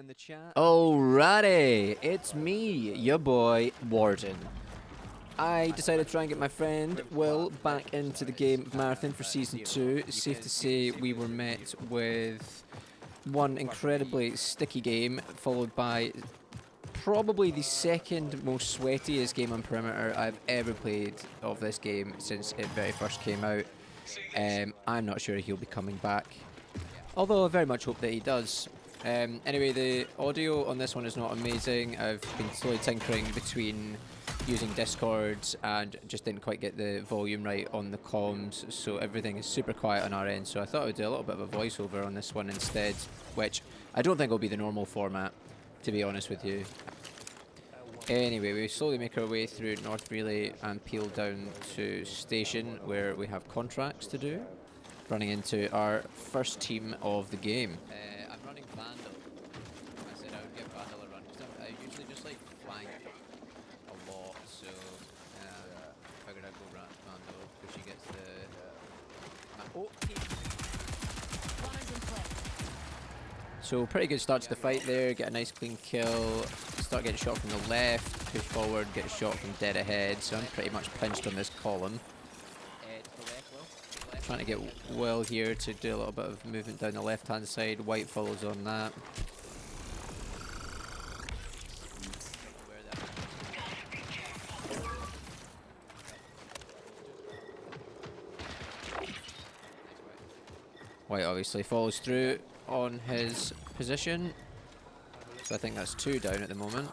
in the chat. Alrighty, it's me, your boy, Warden. I decided to try and get my friend Will back into the game of Marathon for Season 2. It's safe to say we were met with one incredibly sticky game, followed by probably the second most sweatiest game on Perimeter I've ever played of this game since it very first came out. I'm not sure he'll be coming back, although I very much hope that he does. Anyway, the audio on this one is not amazing. I've been slowly tinkering between using Discord and just didn't quite get the volume right on the comms, so everything is super quiet on our end. So I thought I would do a little bit of a voiceover on this one instead, which I don't think will be the normal format, to be honest with you. Anyway, we slowly make our way through North Relay and peel down to Station, where we have contracts to do. Running into our first team of the game. I'm running Vandal. I said I would give Vandal a run, because I usually just like flank a lot, so figured I'd go Vandal, because she gets the... So pretty good start to the fight there, get a nice clean kill, start getting shot from the left, push forward, get shot from dead ahead, so I'm pretty much pinched on this column. Trying to get Will here to do a little bit of movement down the left hand side. White follows on that. White obviously follows through on his position, so I think that's 2 down at the moment.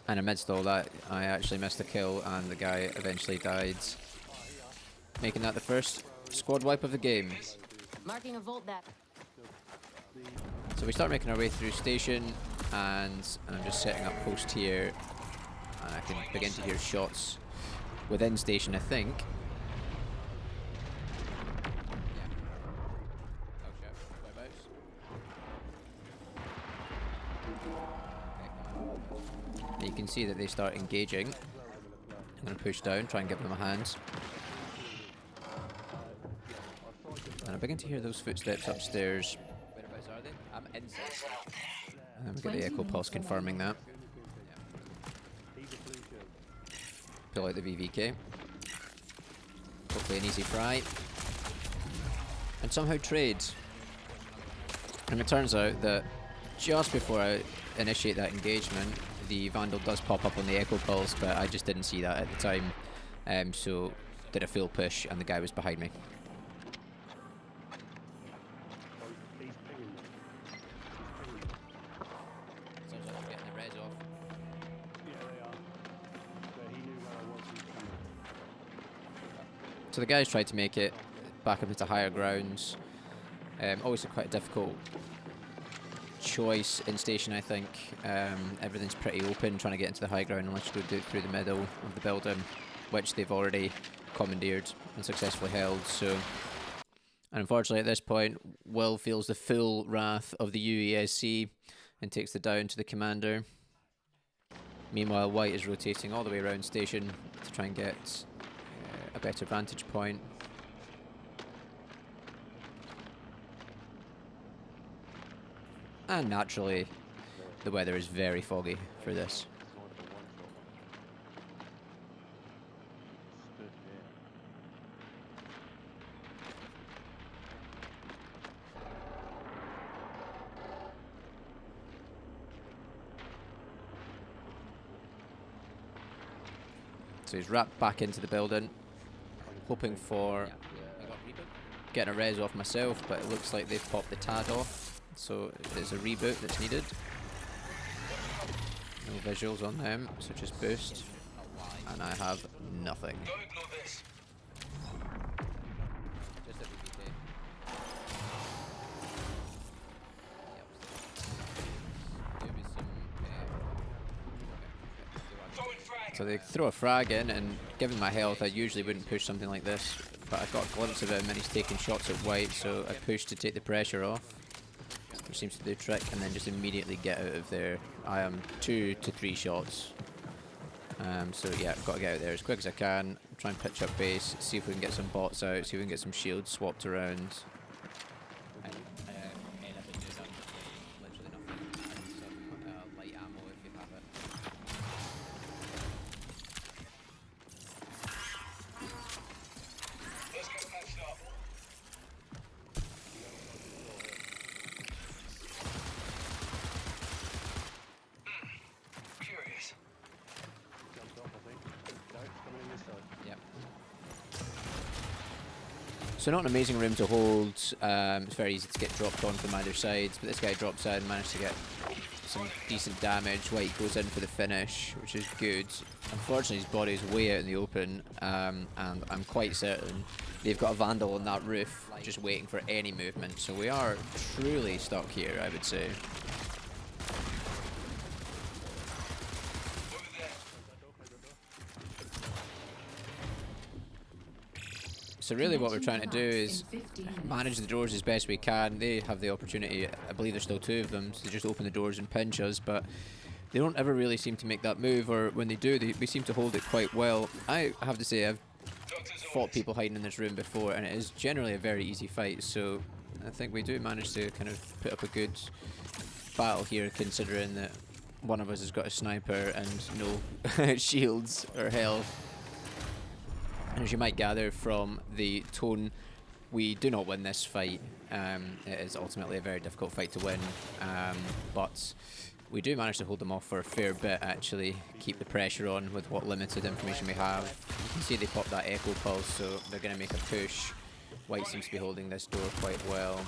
And amidst all that, I actually missed a kill and the guy eventually died, making that the first squad wipe of the game. Marking a volt that. So we start making our way through Station, and I'm just setting up post here, and I can begin to hear shots within Station, I think. You can see that they start engaging. I'm going to push down, try and give them a hand. And I begin to hear those footsteps upstairs. Whereabouts are they? I'm inside. And we get the echo pulse confirming that. Pull out the VVK. Hopefully an easy fry. And somehow trade. And it turns out that just before I initiate that engagement, the Vandal does pop up on the echo pulse, but I just didn't see that at the time, so did a full push and the guy was behind me. Sounds like they're getting the res off. Yeah, they are. But he knew where I was. So the guys tried to make it back up into higher grounds. Always quite a difficult choice in Station, I think. Everything's pretty open, trying to get into the high ground unless you go through the middle of the building, which they've already commandeered and successfully held. So, and unfortunately at this point, Will feels the full wrath of the UESC and takes the down to the commander. Meanwhile, White is rotating all the way around Station to try and get a better vantage point. And naturally, the weather is very foggy for this. So he's wrapped back into the building, hoping for getting a res off myself, but it looks like they've popped the TAD off. So it's a reboot that's needed. No visuals on them, so just boost. And I have nothing. So they throw a frag in, and given my health, I usually wouldn't push something like this but I got a glimpse of him and he's taking shots at white, so I pushed to take the pressure off, which seems to do the trick, and then just immediately get out of there. I am 2 to 3 shots. So yeah, I've got to get out there as quick as I can, try and pitch up base, see if we can get some bots out, see if we can get some shields swapped around. Literally nothing, and some light ammo if you have it. Let's get patched up. Curious. Jumped off, I think. No, it's coming in this side. Yep. So not an amazing room to hold. It's very easy to get dropped on from either side, but this guy drops in, managed to get some decent damage. White goes in for the finish, which is good. Unfortunately, his body is way out in the open, and I'm quite certain they've got a Vandal on that roof just waiting for any movement. So we are truly stuck here, I would say. So really what we're trying to do is manage the doors as best we can. They have the opportunity, I believe there's still 2 of them, so they just open the doors and pinch us, but they don't ever really seem to make that move, or when they do, we seem to hold it quite well. I have to say, I've fought people hiding in this room before, and it is generally a very easy fight, so I think we do manage to kind of put up a good battle here, considering that one of us has got a sniper and no shields or health. And as you might gather from the tone, we do not win this fight. It is ultimately a very difficult fight to win, but we do manage to hold them off for a fair bit, actually, keep the pressure on with what limited information we have. You can see they pop that echo pulse, so they're going to make a push. White seems to be holding this door quite well,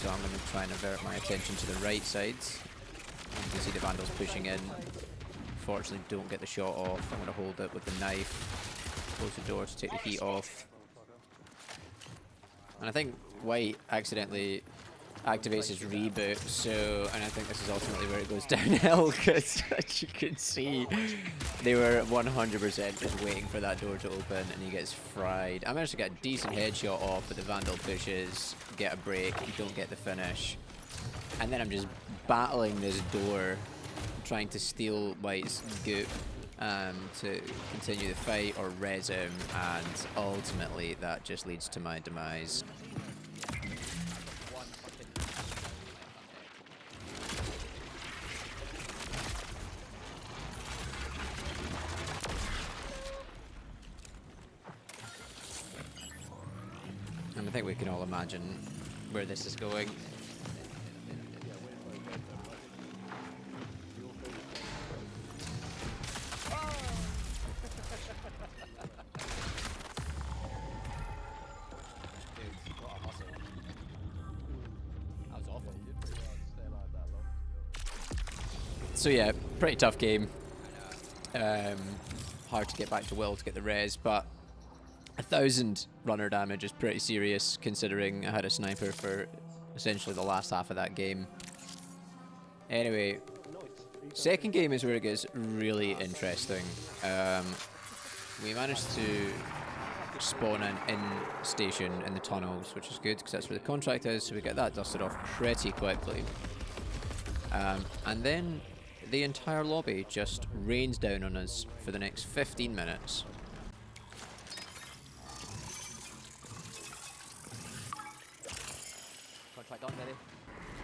so I'm going to try and avert my attention to the right side. You can see the Vandals pushing in. Fortunately, don't get the shot off. I'm going to hold it with the knife. Close the door to take the heat off. And I think White accidentally activates his reboot, so, and I think this is ultimately where it goes downhill, because as you can see, they were 100% just waiting for that door to open, and he gets fried. I managed to get a decent headshot off, but the Vandal pushes, get a break, don't get the finish. And then I'm just battling this door, trying to steal White's goop. To continue the fight or res him, and ultimately that just leads to my demise. And I think we can all imagine where this is going. So yeah, pretty tough game. Hard to get back to will to get the res, but 1,000 runner damage is pretty serious considering I had a sniper for essentially the last half of that game. Anyway, second game is where it gets really interesting. We managed to spawn an in-station in the tunnels, which is good because that's where the contract is, so we get that dusted off pretty quickly. And then the entire lobby just rains down on us for the next 15 minutes.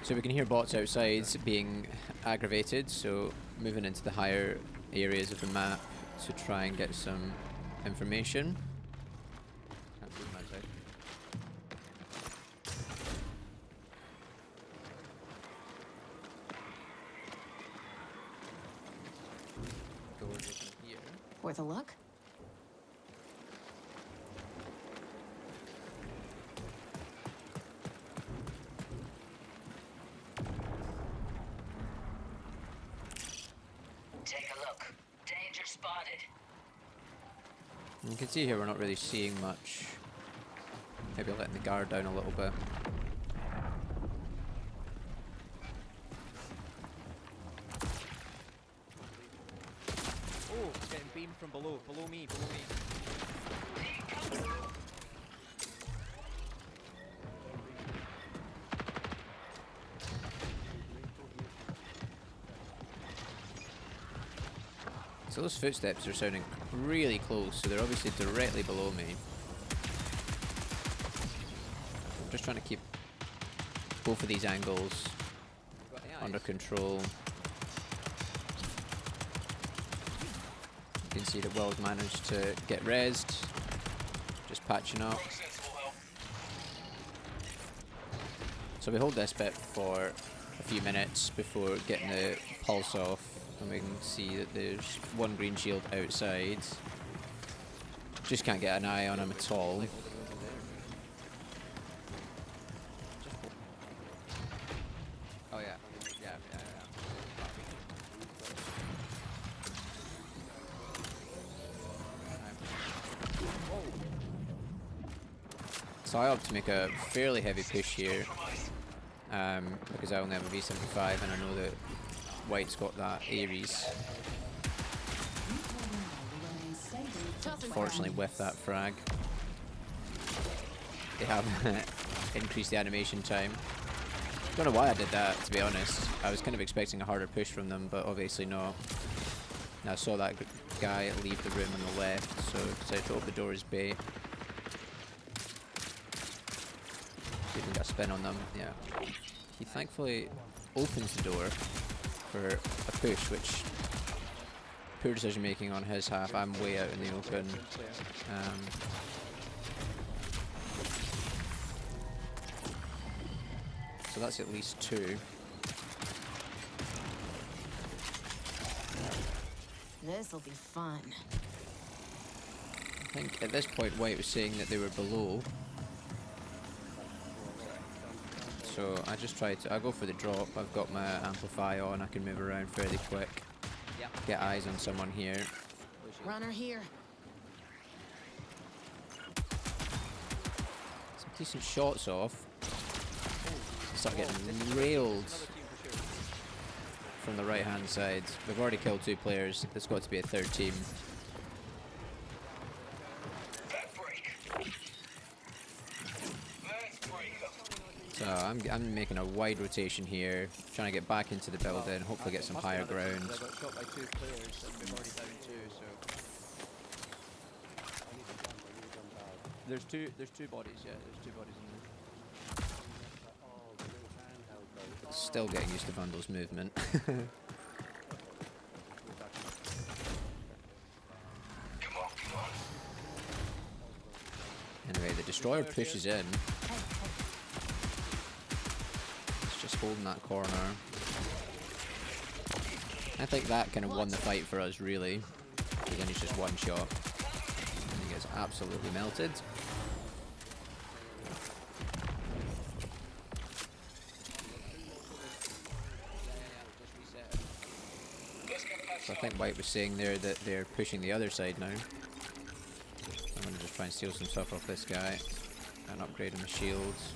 So we can hear bots outside being aggravated, so moving into the higher areas of the map to try and get some information. Can't see them outside. Doors open here. Worth a look? Take a look. Danger spotted. You can see here we're not really seeing much. Maybe letting the guard down a little bit. Oh, it's getting beamed from below. Below me, below me. So those footsteps are sounding really close, so they're obviously directly below me. I'm just trying to keep both of these angles under control. You can see that Will's managed to get rezzed, just patching up. So we hold this bit for a few minutes before getting the pulse off, and we can see that there's one green shield outside. Just can't get an eye on him at all. Oh yeah, yeah. So I opt to make a fairly heavy push here, because I only have a V75 and I know that White's got that Ares. Fortunately with that frag, they have increased the animation time. Don't know why I did that, to be honest. I was kind of expecting a harder push from them, but obviously not. And I saw that guy leave the room on the left, so I decided to open the door as bait. See if we can get a spin on them. Yeah. He thankfully opens the door for a push, which poor decision making on his half. I'm way out in the open. So that's at least 2. This'll be fun. I think at this point White was saying that they were below. So I just tried to, I go for the drop. I've got my amplify on, I can move around fairly quick. Get eyes on someone here. Runner here. Some decent shots off. Start getting railed from the right hand side. We've already killed 2 players. There's got to be a third team. So I'm making a wide rotation here, trying to get back into the building, hopefully get some higher ground. I got shot by 2 players and we're already down 2, so there's two bodies, yeah, there's 2 bodies in there. Still getting used to Vandal's movement. Anyway, the destroyer pushes in. It's just holding that corner. I think that kind of won the fight for us, really. Because then he's just one shot. And he gets absolutely melted. So I think White was saying there that they're pushing the other side now. I'm going to just try and steal some stuff off this guy and upgrade him with shields.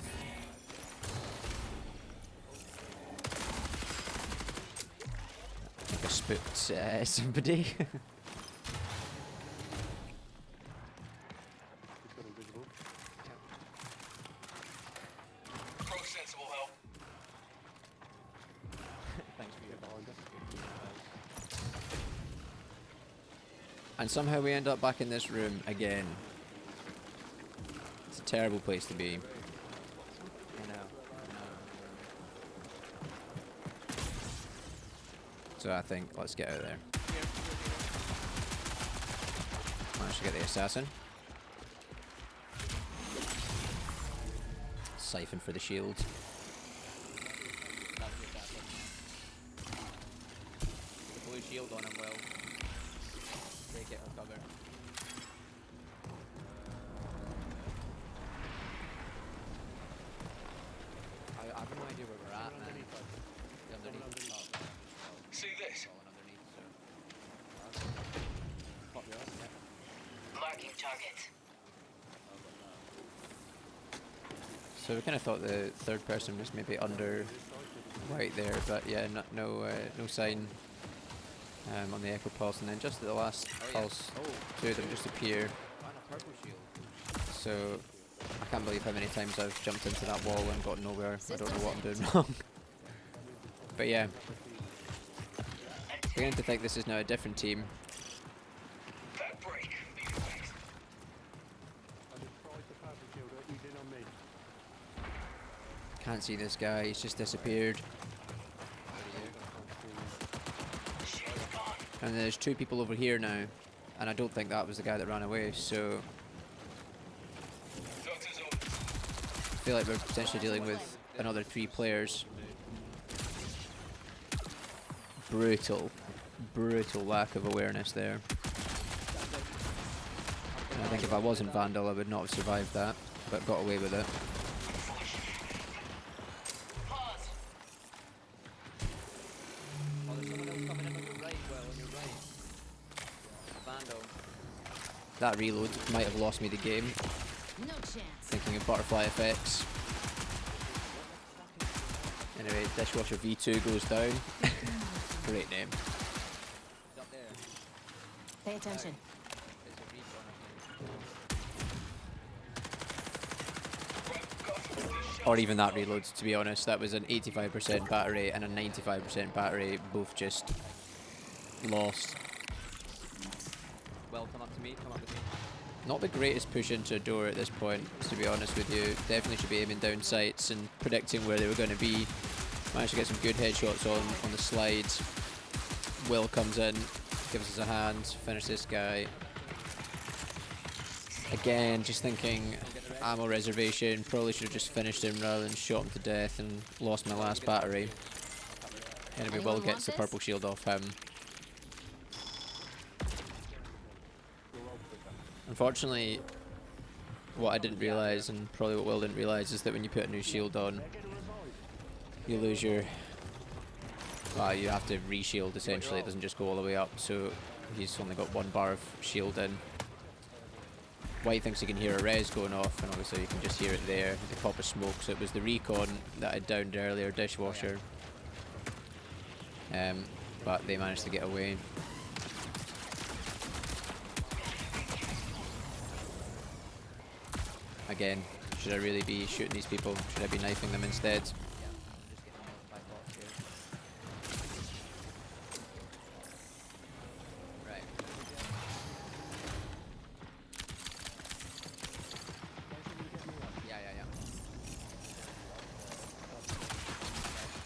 I think I spooked somebody. And somehow we end up back in this room again. It's a terrible place to be. I know. So I think let's get out of there. Managed to get the assassin. Siphon for the shield. The blue shield on him, Will. Take it, recover. I have no idea where we're at, man. Underneath. Oh, See this? falling underneath, so. Pop you up, yeah. Marking target. So we kind of thought the third person was maybe under right there, but yeah, no sign on the echo pulse, and then just at the last pulse, 2 of them just appear. And a purple shield. So I can't believe how many times I've jumped into that wall and got nowhere. I don't know what I'm doing wrong. But yeah, beginning to think this is now a different team. Can't see this guy, he's just disappeared. And there's 2 people over here now, and I don't think that was the guy that ran away, so I feel like we're potentially dealing with another 3 players. Brutal lack of awareness there. And I think if I wasn't Vandal, I would not have survived that, but got away with it. Oh, there's someone else coming in on your right, well, on your right. Vandal. That reload might have lost me the game. No chance. Thinking of butterfly effects. Anyway, Dishwasher V2 goes down. Great name. He's up there. Pay attention. It's a recon, I think. Or even that reload, to be honest. That was an 85% battery and a 95% battery, both just lost. Well, come up to me, come up with me. Not the greatest push into a door at this point, to be honest with you. Definitely should be aiming down sights and predicting where they were going to be. Managed to get some good headshots on the slides. Will comes in, gives us a hand, finish this guy. Again, just thinking ammo reservation, probably should have just finished him rather than shot him to death and lost my last battery. Anyway, Will gets the purple shield off him. Unfortunately, what I didn't realise, and probably what Will didn't realise, is that when you put a new shield on, you lose your... Well, you have to re-shield essentially, it doesn't just go all the way up, so he's only got 1 bar of shield in. White thinks he can hear a res going off, and obviously you can just hear it there, the pop of smoke, so it was the recon that I downed earlier, Dishwasher. But they managed to get away. Again, should I really be shooting these people? Should I be knifing them instead? Yeah, I'm just getting knocked by bots here. Right. Yeah.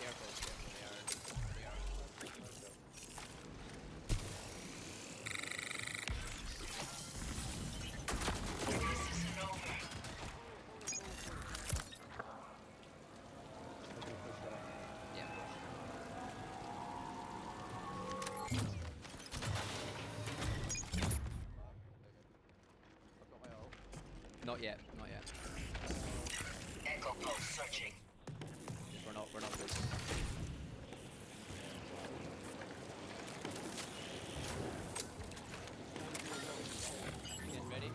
Careful, they are. Yeah. I've got my ult. Not yet, not yet. Echo pulse searching. We're not good. Getting ready.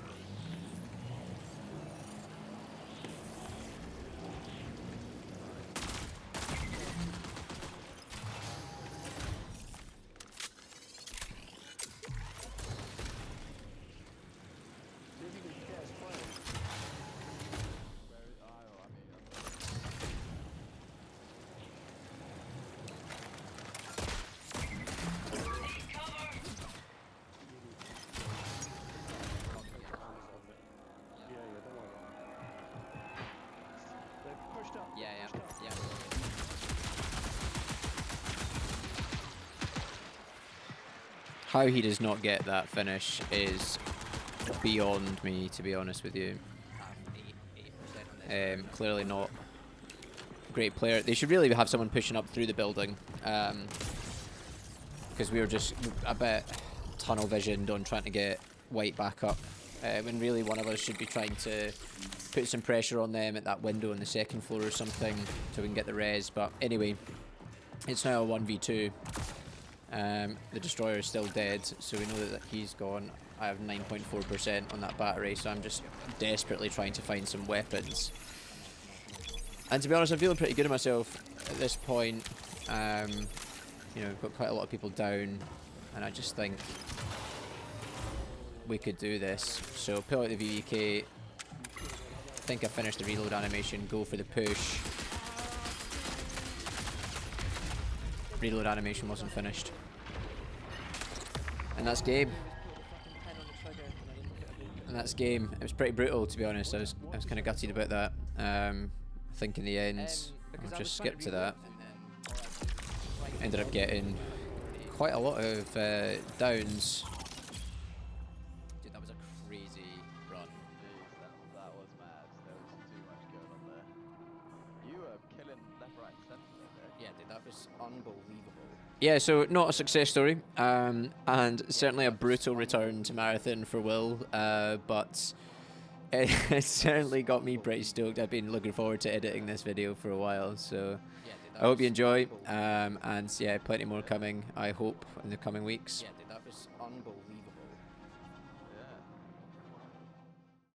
See if you can catch fire. Where? Oh, I mean, Yeah, don't worry. They've pushed up. yeah. Pushed up. How he does not get that finish is beyond me, to be honest with you. 8% on this. Clearly not a great player. They should really have someone pushing up through the building, because we were just a bit tunnel visioned on trying to get White back up, when really one of us should be trying to put some pressure on them at that window on the 2nd floor or something so we can get the res. But anyway, it's now a 1v2. The destroyer is still dead, so we know that he's gone. I have 9.4% on that battery, so I'm just desperately trying to find some weapons. And to be honest, I'm feeling pretty good at myself at this point. You know, we've got quite a lot of people down, and I just think we could do this. So pull out the VVK. I think I finished the reload animation. Go for the push. Reload animation wasn't finished. And that's game. And that's game. It was pretty brutal, to be honest. I was kind of gutted about that. I think in the end, Because I'll I was just trying skip to that. reload and then all I did was right Ended up forward getting and quite a lot of downs. Dude, that was a crazy run. Jeez, that was mad. There was too much going on there. You were killing left, right, and centre there, Nick. Yeah, dude, that was unbelievable. Yeah, so not a success story, and certainly a brutal return to marathon for Will, but it certainly got me pretty stoked. I've been looking forward to editing this video for a while, so I hope you enjoy, and yeah, plenty more coming, I hope, in the coming weeks.